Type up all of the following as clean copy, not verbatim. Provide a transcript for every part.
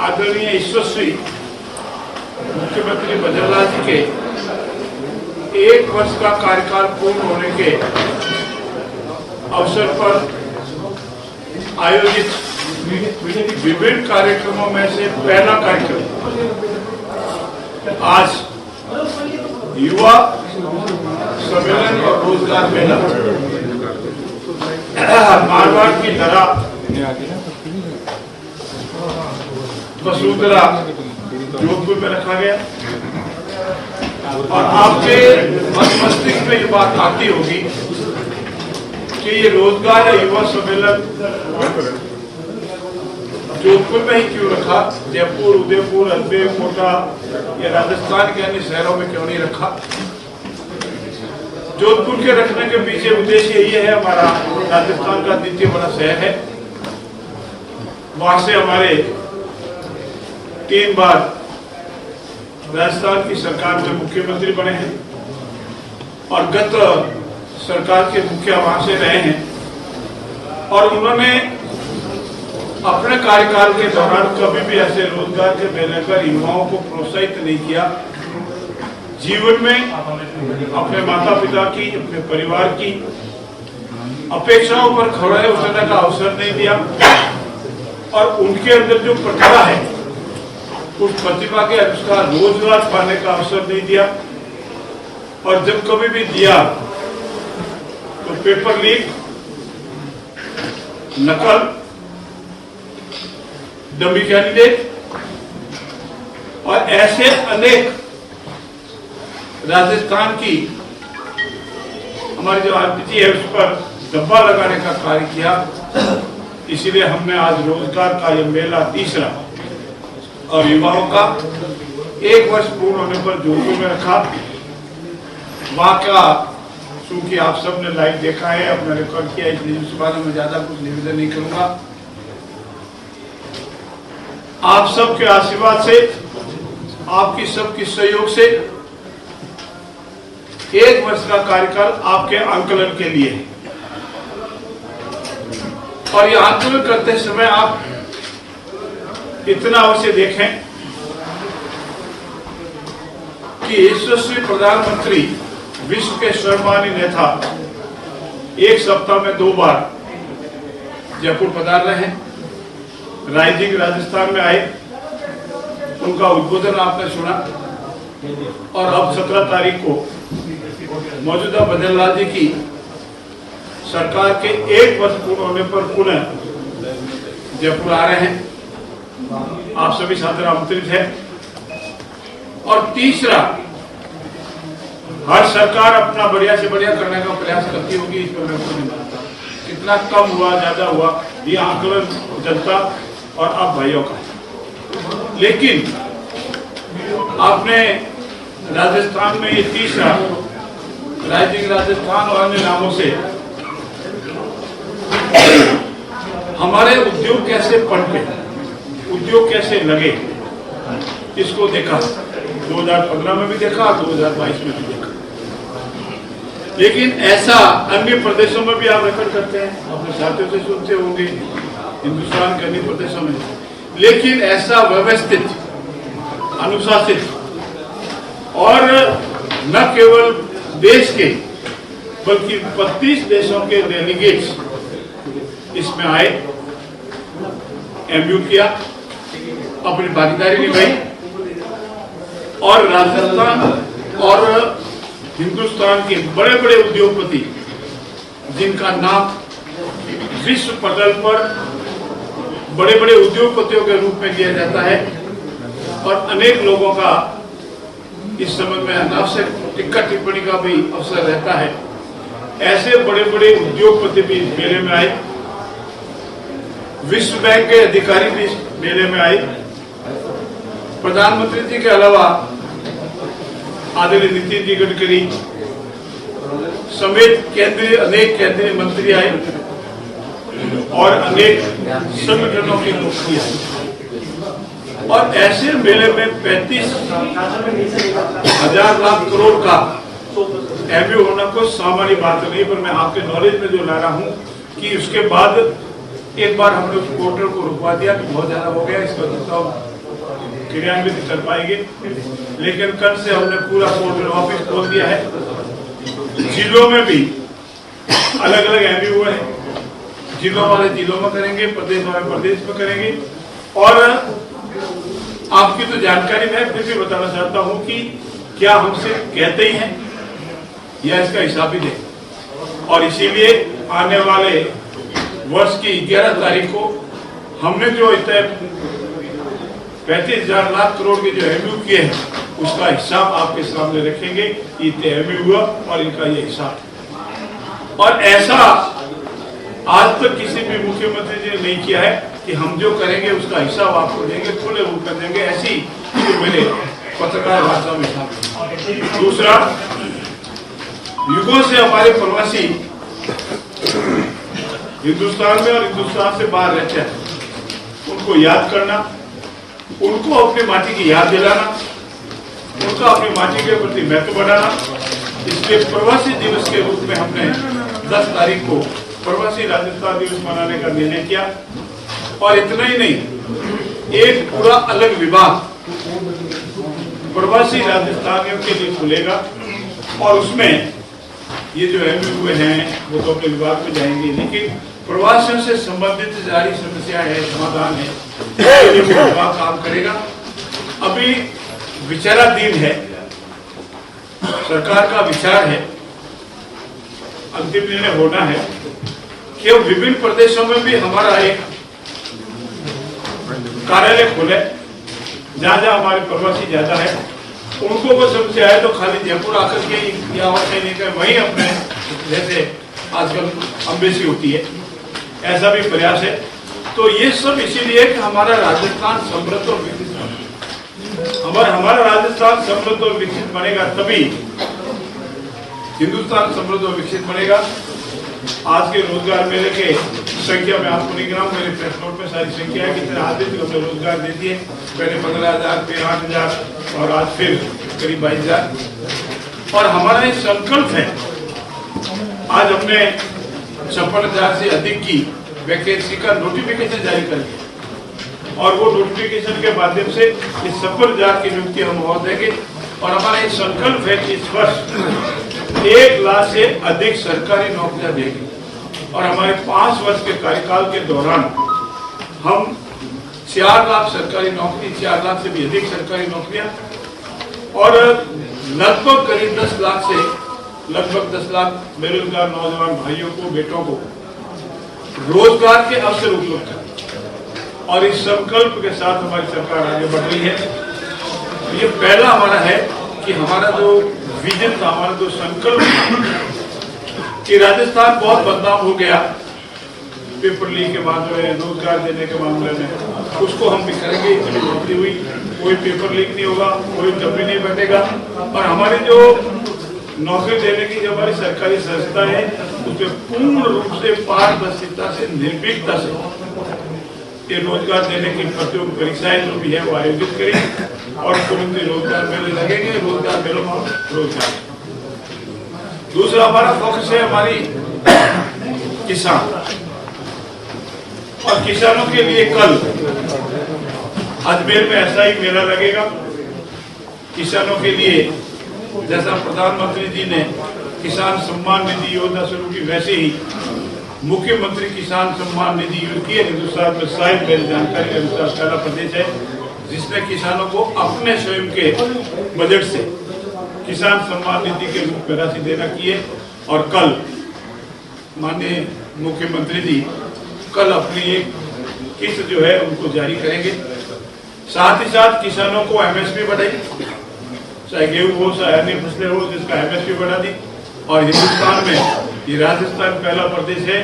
आदरणीय ईश्वरश्री मुख्यमंत्री बद्रीलाल जी के 1 वर्ष का कार्यकाल पूर्ण होने के अवसर पर आयोजित विभिन्न कार्यक्रमों में से पहला कार्यक्रम आज युवा सम्मेलन और रोजगार मेला मारवाड़ की तरह वसुंधरा जोधपुर में रखा गया और आपके मस्तिष्क में ये बात आती होगी कि ये रोजगार या युवा सम्मेलन जोधपुर में ही क्यों रखा, जयपुर, उदयपुर, अजमेर, कोटा या राजस्थान के अन्य शहरों में क्यों नहीं रखा। जोधपुर के रखने के पीछे उद्देश्य यही है, हमारा राजस्थान का द्वितीय बड़ा शहर है, वहां से हमारे 3 बार राजस्थान की सरकार में मुख्यमंत्री बने हैं और गत सरकार के मुखिया वहां से रहे हैं और उन्होंने अपने कार्यकाल के दौरान कभी भी ऐसे रोजगार के मेले पर युवाओं को प्रोत्साहित नहीं किया। जीवन में अपने माता पिता की, अपने परिवार की अपेक्षाओं पर खड़े उतरने का अवसर नहीं दिया और उनके अंदर जो प्रतिभा है उस प्रतिभा के अनुसार रोजगार पाने का अवसर नहीं दिया और जब कभी भी दिया तो पेपर लीक, नकल, डमी कैंडिडेट और ऐसे अनेक राजस्थान की हमारी जो आरपीजी है उस पर दब्बा लगाने का कार्य किया। इसीलिए हमने आज रोजगार का यह मेला तीसरा और युवाओं का 1 वर्ष पूर्ण होने पर जोधपुर में रखा। वहां का चूंकि आप सब ने लाइव देखा है, अपना रिकॉर्ड किया, इसलिए इस बारे में ज्यादा कुछ निवेदन नहीं करूंगा। आप सबके आशीर्वाद से, आपकी सबकी सहयोग से 1 वर्ष का कार्यकाल आपके आंकलन के लिए है और यह आंकलन करते समय आप इतना अवश्य देखें कि यशस्वी प्रधानमंत्री, विश्व के सर्वमान्य नेता 1 सप्ताह में 2 बार जयपुर पधार रहे हैं। राइजिंग राजस्थान में आए, उनका उद्बोधन आपने सुना और अब 17 तारीख को मौजूदा बद्रीलाल जी की सरकार के 1 वर्ष पूर्ण होने पर पुनः जयपुर आ रहे हैं। आप सभी सादर आमंत्रित हैं। और तीसरा, हर सरकार अपना बढ़िया से बढ़िया करने का प्रयास करती होगी, इस पर मैं कुछ नहीं मानता। कितना कम हुआ, ज्यादा हुआ, ये आंकलन जनता और आप भाइयों का है। लेकिन आपने राजस्थान में ये तीसरा राइजिंग राजस्थान और अन्य नामों से हमारे उद्योग कैसे पनपे, उद्योग कैसे लगे, इसको देखा। 2015 में भी देखा, 2022 में भी देखा। लेकिन ऐसा अन्य प्रदेशों में भी आप रेफर करते हैं, अपने साथियों से सुनते होंगे, हिंदुस्तान के अन्य प्रदेशों में। लेकिन ऐसा व्यवस्थित, अनुशासित और न केवल देश के बल्कि 32 देशों के डेलीगेट्स इसमें आए, एमयू किया, अपनी भागीदारी निभाई और राजस्थान और हिंदुस्तान के बड़े बड़े उद्योगपति जिनका नाम विश्व पटल पर बड़े बड़े उद्योगपतियों के रूप में लिया जाता है और अनेक लोगों का इस संबंध में अनावश्यक टिक्का टिप्पणी का भी अवसर रहता है, ऐसे बड़े बड़े उद्योगपति भी इस मेले में आए। विश्व बैंक के अधिकारी भी इस मेले में आए। प्रधानमंत्री जी के अलावा आदरणीय नितिन जी गडकरी समेत अनेक केंद्रीय मंत्री आए और अनेक संगठनों के लोग भी आए। और ऐसे मेले में 35,000 लाख करोड़ का एमयू होना कोई सामान्य बात नहीं, पर मैं आपके नॉलेज में जो ला रहा हूं कि उसके बाद एक बार हमने उस पोर्टल को रुकवा दिया कि बहुत ज्यादा हो गया, इसका क्रियान्वित कर पाएंगे। लेकिन कल से हमने पूरा पोर्टल ऑफिस खोल दिया है। जिलों में भी अलग अलग एमयू है, जिलों वाले जिलों में करेंगे, प्रदेश वाले प्रदेश में करेंगे। और आपकी तो जानकारी में फिर भी बताना चाहता हूं कि क्या हम सिर्फ कहते ही हैं या इसका हिसाब भी दें। और इसीलिए आने वाले वर्ष की 11 तारीख को हमने जो 35,000 लाख करोड़ के जो एमयू किए हैं उसका हिसाब आपके सामने रखेंगे। ये एमयू हुआ और इनका ये हिसाब। और ऐसा आज तक किसी भी मुख्यमंत्री जी ने नहीं किया है कि हम जो करेंगे उसका हिसाब आपको देंगे, खुले रूप में देंगे। ऐसी जो मेरे पत्रकार वार्ता में था। दूसरा, युगों से हमारे प्रवासी हिंदुस्तान में और हिंदुस्तान से बाहर रहते हैं, उनको याद करना, उनको अपनी माटी की याद दिलाना, उनका अपनी माटी के प्रति महत्व बढ़ाना। इसलिए प्रवासी दिवस के रूप में हमने 10 तारीख को प्रवासी राजस्थान दिवस मनाने का निर्णय किया। और इतना ही नहीं, एक पूरा अलग विभाग प्रवासी राजस्थानियों के लिए खुलेगा। और उसमें ये जो एमयू हुए हैं वो तो अपने विभाग में जाएंगे, लेकिन प्रवासियों से संबंधित जारी समस्या है, समाधान है, ये विभाग काम करेगा। अभी विचाराधीन है, सरकार का विचार है, अंतिम निर्णय होना है कि विभिन्न प्रदेशों में भी हमारा एक कार्यालय खोले, जहां जहां हमारे प्रवासी ज्यादा है। उनको वो समस्या है तो खाली जयपुर आकर के या और कहीं नहीं, वहीं अपने जैसे आजकल अम्बेसी होती है, ऐसा भी प्रयास है। तो ये सब इसीलिए कि हमारा राजस्थान समृद्ध और विकसित बने। हमारा राजस्थान समृद्ध और विकसित बनेगा तभी हिंदुस्तान समृद्ध और विकसित बनेगा। आज के रोजगार मेले के संख्या में आपको नहीं गिनाऊं, मेरे प्रेस नोट में सारी संख्या है कितने आदमी को हमने रोजगार दे दिए। पहले 15,000, फिर 8,000 और आज फिर करीब 22,000। और हमारा एक संकल्प है, आज हमने 56,000 से अधिक की वैकेंसी का नोटिफिकेशन जारी कर दिया। और वो नोटिफिकेशन के माध्यम से इस 56,000 की नियुक्ति हम और देंगे। और हमारा एक संकल्प है कि इस वर्ष 1 लाख से अधिक सरकारी नौकरियां देंगे। और हमारे 5 वर्ष के कार्यकाल के दौरान हम 4 लाख सरकारी नौकरी, 4 लाख से भी अधिक सरकारी नौकरियां और लगभग करीब 10 लाख से लगभग 10 लाख बेरोजगार नौजवान भाइयों को, बेटों को रोजगार के अवसर उपलब्ध करें। और इस संकल्प के साथ हमारी सरकार आगे बढ़ रही है। ये पहला हमारा है कि हमारा जो विजन था, हमारा जो संकल्प था कि राजस्थान बहुत बदनाम हो गया पेपर लीक के मामले में, रोजगार देने के मामले में, उसको हम भी करेंगे। इतनी नौकरी हुई, कोई पेपर लीक नहीं होगा, कोई डब्बी नहीं बैठेगा। और हमारी जो नौकरी देने की जो हमारी सरकारी संस्था है उसमें पूर्ण रूप से पारदर्शिता से, निर्भीकता से ये रोजगार देने की प्रतियोगी परीक्षाएं जो भी है वो आयोजित करेंगे। और तुरंत रोजगार मेले लगेंगे, रोजगार मेलों में रोजगार। दूसरा हमारा फोकस है हमारी किसान। और किसानों के लिए कल अजमेर में ऐसा ही मेला लगेगा। किसानों के लिए जैसा प्रधानमंत्री जी ने किसान सम्मान निधि योजना शुरू की, वैसे ही मुख्यमंत्री किसान सम्मान निधि योजना की हिंदुस्तान में शायद मेरी जानकारी के अनुसार पहला प्रदेश है जिसने किसानों को अपने स्वयं के बजट से किसान सम्मान निधि के रूप में राशि देना की है। और कल माननीय मुख्यमंत्री जी कल अपनी एक किस्त जो है उनको जारी करेंगे। साथ ही साथ किसानों को एमएसपी बढ़ाई, चाहे गेहूं हो चाहे अन्य फसलें हो, जिसका एमएसपी बढ़ा दी। और हिंदुस्तान में ये राजस्थान पहला प्रदेश है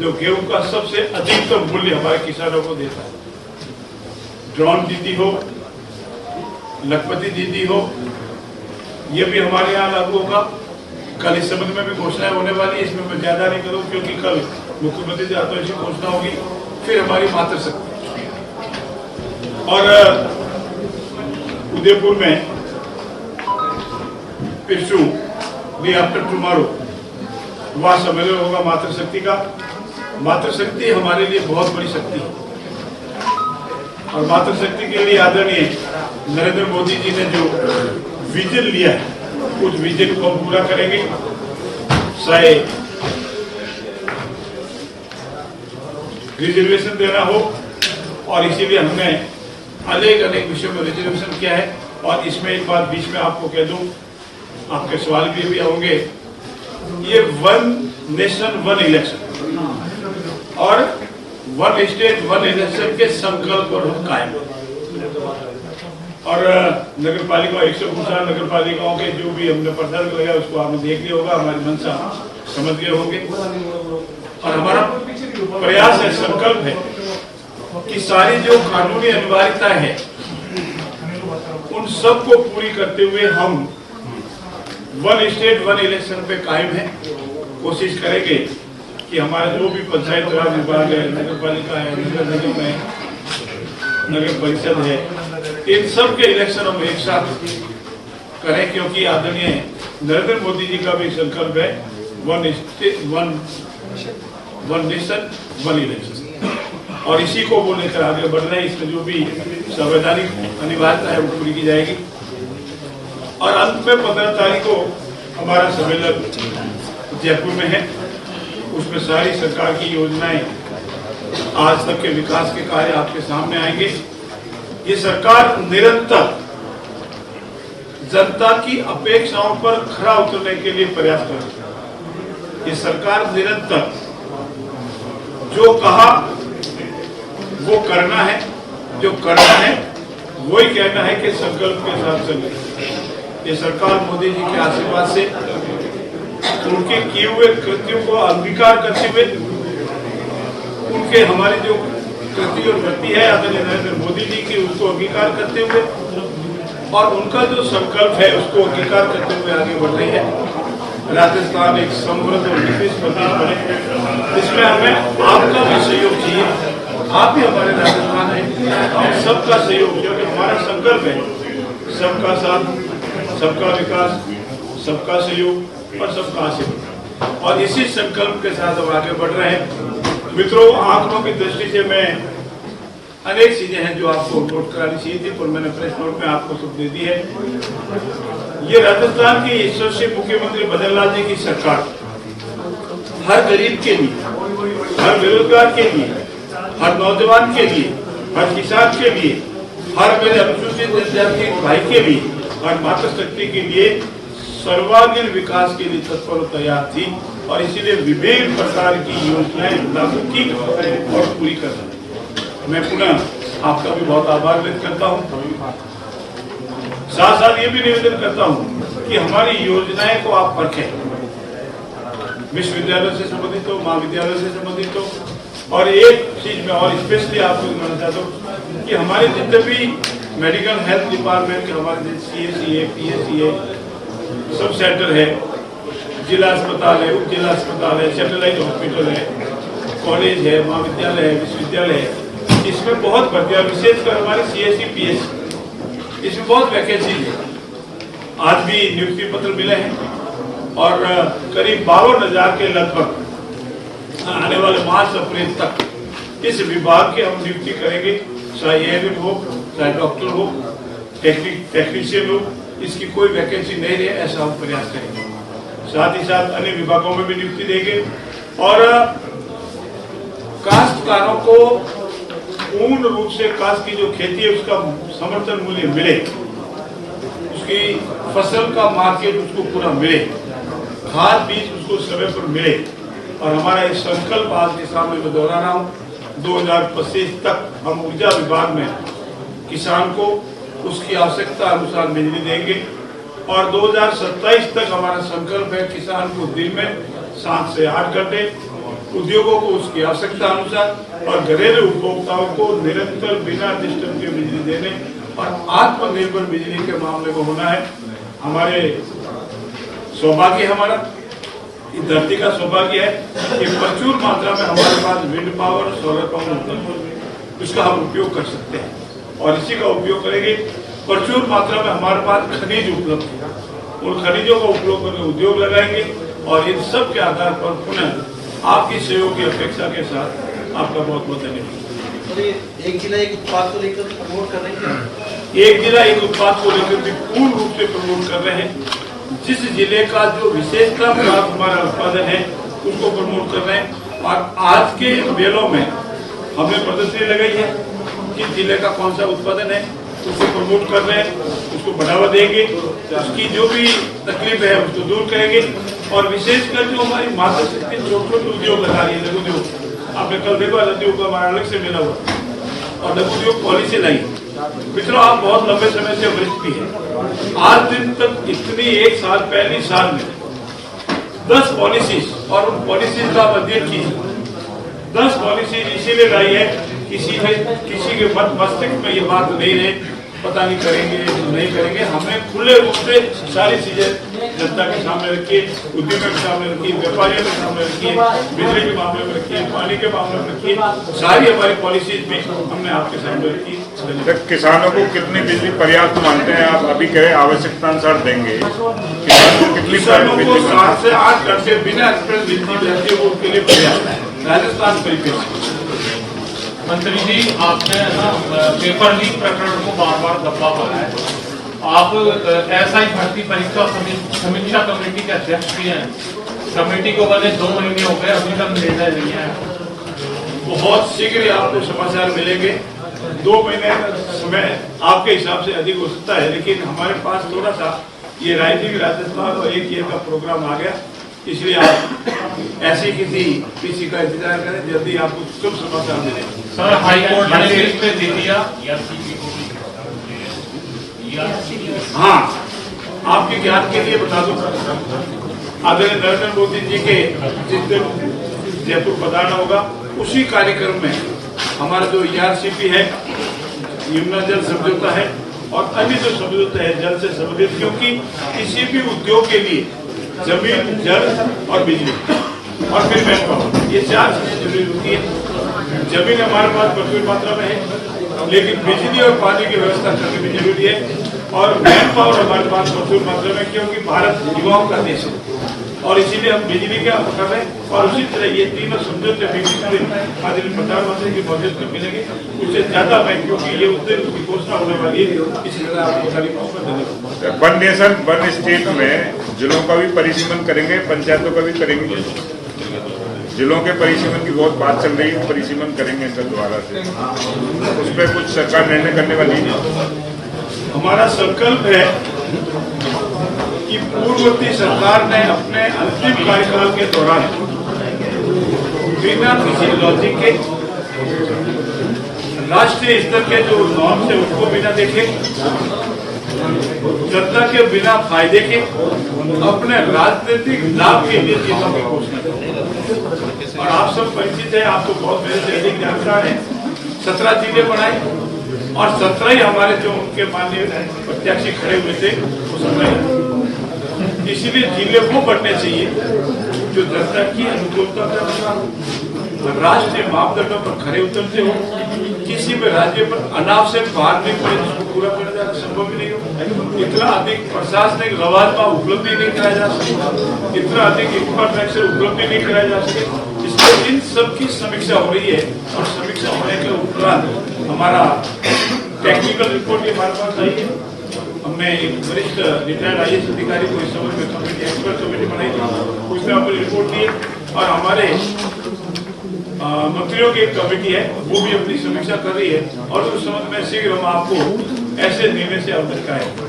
जो गेहूं का सबसे अधिकतम मूल्य हमारे किसानों को देता है। ड्रोन दीदी हो, लखपति दीदी हो, ये भी हमारे यहाँ लागू होगा। कल इस संबंध में भी घोषणाएं होने वाली है, इसमें मैं ज्यादा नहीं करूं क्योंकि कल मुख्यमंत्री जी आत्मनिर्भर घोषणा होगी। फिर हमारी मातृशक्ति और उदयपुर में परसों डे आफ्टर टुमारो वहां सम्मेलन होगा मातृशक्ति का। मातृशक्ति हमारे लिए बहुत बड़ी शक्ति है। और मातृशक्ति के लिए आदरणीय नरेंद्र मोदी जी ने जो विजन लिया है उस विजन को हम पूरा करेंगे। चाहे रिजर्वेशन देना हो, और इसीलिए हमने अनेक विषयों में रिजर्वेशन किया है। और इसमें एक बात बीच में आपको कह दूं, आपके सवाल भी होंगे, ये 1 नेशन 1 इलेक्शन और 1 स्टेट 1 इलेक्शन के संकल्प पर हम कायम हैं। और नगर पालिका 159 नगर पालिकाओं के जो भी हमने प्रदर्शन लगाया उसको आपने देख लिया होगा, हमारी मंशा समझ गए होंगे। और हमारा प्रयास है, संकल्प है कि सारी जो कानूनी अनिवार्यता है उन सब को पूरी करते हुए हम 1 स्टेट 1 इलेक्शन पे कायम है। कोशिश करेंगे कि हमारा जो भी पंचायत राज विभाग है, नगर पालिका है, नगर निगम है, नगर परिषद है, इन सब के इलेक्शन हम एक साथ करें, क्योंकि आदरणीय नरेंद्र मोदी जी का भी संकल्प है 1 स्टेट 1 नेशन 1 इलेक्शन, और इसी को वो लेकर आगे बढ़ रहे हैं। इसमें जो भी संवैधानिक अनिवार्यता है वो पूरी की जाएगी। और अंत में 15 तारीख को हमारा सम्मेलन जयपुर में है, उसमें सारी सरकार की योजनाएं, आज तक के विकास के कार्य आपके सामने आएंगे। ये सरकार निरंतर जनता की अपेक्षाओं पर खरा उतरने के लिए प्रयास कर रही है। ये सरकार निरंतर जो कहा वो करना है, जो करना है वही कहना है कि संकल्प के साथ चले। ये सरकार मोदी जी के आशीर्वाद से उनके किए हुए कृत्यों को अंगीकार करते हुए, उनके हमारी जो कृति और वृत्ति है आदरणीय नरेंद्र मोदी जी की, उसको अंगीकार करते हुए और उनका जो संकल्प है उसको अंगीकार करते हुए आगे बढ़ रही है। राजस्थान एक समृद्ध और विकसित प्रदेश बने, इसमें हमें आपका भी सहयोग चाहिए। आप भी हमारे राजस्थान है, हम सबका सहयोग, क्योंकि हमारा संकल्प है सबका साथ, सबका विकास, सबका सहयोग और सबका आशीर्वाद, और इसी संकल्प के साथ हम आगे बढ़ रहे हैं। मित्रों, आंकड़ों की दृष्टि से मैं अनेक चीजें हैं जो आपको नोट करानी चाहिए थी, पर मैंने प्रेस नोट में आपको सब दे दी है। ये राजस्थान की यशस्वी मुख्यमंत्री भजन लाल जी की सरकार हर गरीब के लिए, हर बेरोजगार के लिए, हर नौजवान के लिए, हर किसान के लिए, हर मेरे अनुसूचित जनजाति भाई के लिए, हर मातृशक्ति के लिए सर्वांगीण विकास के लिए तत्पर और तैयार थी, और इसीलिए विभिन्न प्रकार की योजनाएं लागू की और पूरी कर रही। मैं पुनः आपका भी बहुत आभार व्यक्त करता हूँ। साथ साथ ये भी निवेदन करता हूँ कि हमारी योजनाएं को आप परखें, विश्वविद्यालय से संबंधित हो, महाविद्यालय से संबंधित हो। और एक चीज में और स्पेशली आपको बताना चाहता हूँ कि हमारे जितने भी मेडिकल हेल्थ डिपार्टमेंट के हमारे CHC है, PHC है, सब सेंटर है, जिला अस्पताल है, उप जिला अस्पताल है, सैटेलाइट हॉस्पिटल है, कॉलेज है, महाविद्यालय है, विश्वविद्यालय है, इसमें बहुत भर्ती है। विशेषकर हमारे CHC PHC इसमें बहुत वैकेंसी है। आज भी नियुक्ति पत्र मिले हैं और करीब 52,000 के लगभग आने वाले मार्च अप्रैल तक इस विभाग के हम नियुक्ति करेंगे, चाहे एएनएम हो, चाहे डॉक्टर हो, टेक्नीशियन हो, इसकी कोई वैकेंसी नहीं रहे, ऐसा हम प्रयास करेंगे। साथ ही साथ अन्य विभागों में भी नियुक्ति देंगे और काश्तकारों को पूर्ण रूप से काश्त की जो खेती है उसका समर्थन मूल्य मिले, उसकी फसल का मार्केट उसको पूरा मिले, खाद बीज उसको समय पर मिले। और हमारा एक संकल्प आज के सामने मैं दोहरा रहा हूँ, 2025 तक हम ऊर्जा विभाग में किसान को उसकी आवश्यकता अनुसार बिजली देंगे, और 2027 तक हमारा संकल्प है किसान को दिन में 7 से 8 घंटे, उद्योगों को उसकी आवश्यकता अनुसार और घरेलू उपभोक्ताओं को निरंतर बिना डिस्टर्ब के बिजली देने और आत्मनिर्भर बिजली के मामले में होना है। हमारे सौभाग्य, हमारा धरती का सौभाग्य है कि प्रचुर मात्रा में हमारे पास विंड पावर, सोलर पावर उपलब्ध है, उसका हम उपयोग कर सकते हैं और इसी का उपयोग करेंगे। प्रचुर मात्रा में हमारे पास खनिज उपलब्ध है, उन खनिजों का उपयोग करके उद्योग लगाएंगे और इन सब के आधार पर पुनः आपकी सहयोग की अपेक्षा के साथ आपका बहुत बहुत धन्यवाद। और ये एक जिला एक उत्पाद को लेकर प्रमोट कर रहे हैं। एक जिला एक उत्पाद को लेकर भी पूर्ण रूप से प्रमोट कर रहे हैं। जिस जिले का जो विशेषता प्राप्त हमारा उत्पादन है उसको प्रमोट कर रहे हैं। और आज के मेलों में हमने प्रदर्शनी लगाई है कि जिले का कौन सा उत्पादन है उसको प्रमोट कर रहे हैं, उसको बढ़ावा देंगे, उसकी जो भी तकलीफ है उसको दूर करेंगे। और विशेषकर जो हमारी माता शक्ति छोटे छोटे उद्योग लगा रही है, लघु उद्योग, आपने कल देखा लघु उद्योग का हमारा अलग से मिला हुआ और लघु उद्योग पॉलिसी लाई। मित्रों, आप बहुत लंबे समय से वरिष्ठ भी है, आज दिन तक इतनी एक साल पहली साल में 10 पॉलिसीज और उन पॉलिसीज का अध्ययन कीजिए। 10 पॉलिसीज इसीलिए लाई है किसी के मत मस्तिष्क में ये बात नहीं रहे पता नहीं करेंगे नहीं करेंगे। हमने खुले रूप से सारी चीजें जनता के सामने रखी, उद्यमियों के सामने रखी, व्यापारियों के सामने रखी, बिजली के मामले में रखी, पानी के मामले में रखी, सारी हमारी पॉलिसीज भी हमने आपके सामने रखी। किसानों को कितनी बिजली पर्याप्त मानते हैं आप? अभी कहे आवश्यकता अनुसार देंगे, किसानों को 7 से 8 घंटे बिना एक्सप्रेस बिजली मिलती है वो उनके लिए पर्याप्त है। राजस्थान परिप्रेक्ष्य मंत्री जी, आपने पेपर लीक प्रकरण को बार बार दबा हुआ है। आप एसआई भर्ती परीक्षा समीक्षा कमेटी के अध्यक्ष भी हैं। कमेटी को बने 2 महीने हो गए, अभी तक निर्णय नहीं है। बहुत शीघ्र ही आपको समाचार मिलेंगे। 2 महीने का समय आपके हिसाब से अधिक हो सकता है, लेकिन हमारे पास थोड़ा सा ये राजनीतिक राजस्थान और 1 ईयर का प्रोग्राम आ गया, इसलिए आप ऐसी किसी पीसी का इंतजार करें, जल्दी आपको शुभ समाचार मिलेंगे। सर, हाईकोर्ट ने लिस्ट दे दिया। हाँ, आपके ज्ञान के लिए बता दूं, आदरणीय नरेंद्र मोदी जी के जिस दिन जयपुर पधारना होगा उसी कार्यक्रम में हमारा जो ERCP है, यमुना जल समझौता है और अन्य जो समझौता है जल से संबंधित, क्योंकि किसी भी उद्योग के लिए जमीन, जल और बिजली और फिर मैन पावर, ये 4 चीजें जरूरी होती है। जमीन हमारे पास भरपूर मात्रा में है, लेकिन बिजली और पानी की व्यवस्था करनी भी जरूरी है। और मैन पावर हमारे पास भरपूर मात्रा में, क्योंकि भारत युवाओं का देश है और इसीलिए हम बिजली का कर रहे हैं। और उसी तरह ये तीनों समझौते आदरणीय प्रधानमंत्री की मौजूद में मिलेंगे, उससे ज्यादा मैं, क्योंकि ये उस दिन उसकी घोषणा होने वाली है, इसी तरह आपको सारी धन्यवाद। वन नेशन वन स्टेट में जिलों का भी परिसीमन करेंगे, पंचायतों का भी करेंगे। जिलों के परिसीमन की बहुत बात चल रही है, परिसीमन करेंगे इनका दोबारा से, उस पर कुछ सरकार निर्णय करने वाली है। हमारा संकल्प है कि पूर्ववर्ती सरकार ने अपने अंतिम कार्यकाल के दौरान बिना किसी लॉजिक के राष्ट्रीय स्तर के जो नॉर्म्स है उसको बिना देखे, जनता के बिना फायदे के, अपने राजनीतिक लाभ के लिए चीजों की घोषणा की। और आप सब परिचित है, आपको बहुत मेरे से अधिक जानकार है। 17 जिले बनाए और 17 ही हमारे जो उनके माननीय प्रत्याशी खड़े हुए थे वो 17। इसीलिए जिले वो बनने चाहिए जो जनता की अनुकूलता का राष्ट्रीय मापदंडों पर खड़े उतरते हो, किसी भी राज्य पर अनाव से बाहर नहीं पड़े, जिसको पूरा करना जाना संभव ही नहीं हो। इतना अधिक प्रशासनिक लवाजमा उपलब्धि नहीं कराया जा सकता, इतना अधिक इंफ्रास्ट्रक्चर उपलब्धि नहीं कराया जा सके। इसलिए इन सब की समीक्षा हो रही है और समीक्षा होने के उपरांत हमारा टेक्निकल रिपोर्ट हमारे पास आई है। हमने एक वरिष्ठ रिटायर्ड IAS अधिकारी को इस संबंध में कमेटी, एक्सपर्ट कमेटी बनाई थी, उसने अपनी रिपोर्ट दी और हमारे मंत्रियों की एक कमेटी है वो भी अपनी समीक्षा कर रही है और उस संबंध में शीघ्र हम आपको ऐसे निर्णय से अवगत कराएंगे।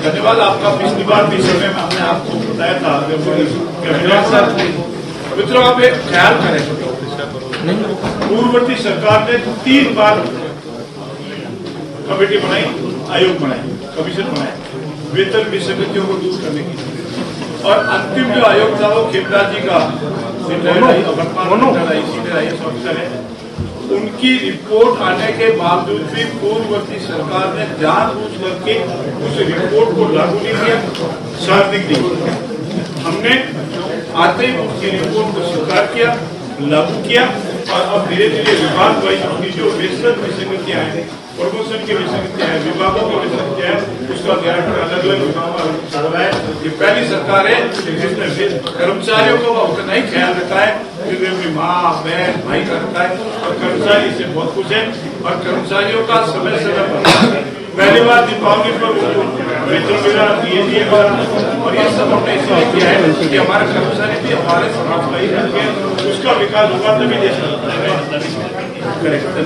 धन्यवाद आपका। पिछली बार भी समय में हमने आपको बताया था। मित्रों, आप एक ख्याल करें, पूर्ववर्ती सरकार ने 3 बार कमेटी बनाई, आयोग बनाए, कमीशन बनाए वेतन विसंगतियों को दूर करने की, और अंतिम जो आयोग था वो खेमराज जी का IAS ऑफिसर है। उनकी रिपोर्ट आने के बावजूद भी पूर्ववर्ती सरकार ने जानबूझ करके उस रिपोर्ट को लागू नहीं किया, सार्वजनिक नहीं। हमने आते ही उसकी रिपोर्ट को स्वीकार किया, लागू किया और अब धीरे धीरे विभाग वाइज अपनी जो वेतन विसंगतियां हैं, प्रमोशन की विसंगतियां हैं, विभागों की विसंगतियां हैं, उसका ध्यान अलग अलग विभागों में है। ये पहली सरकार है जिसने कर्मचारियों को उतना ही ख्याल रखा है क्योंकि अपनी माँ बहन भाई का रखा है और कर्मचारी इससे बहुत खुश है और कर्मचारियों का समय समय पर पहली बार दीपावली पर वेतन मिला, DA और ये सब हमने इसलिए किया है कि हमारे कर्मचारी भी हमारे समाज का ही रख के उसका विकास होगा तभी देश करेक्ट।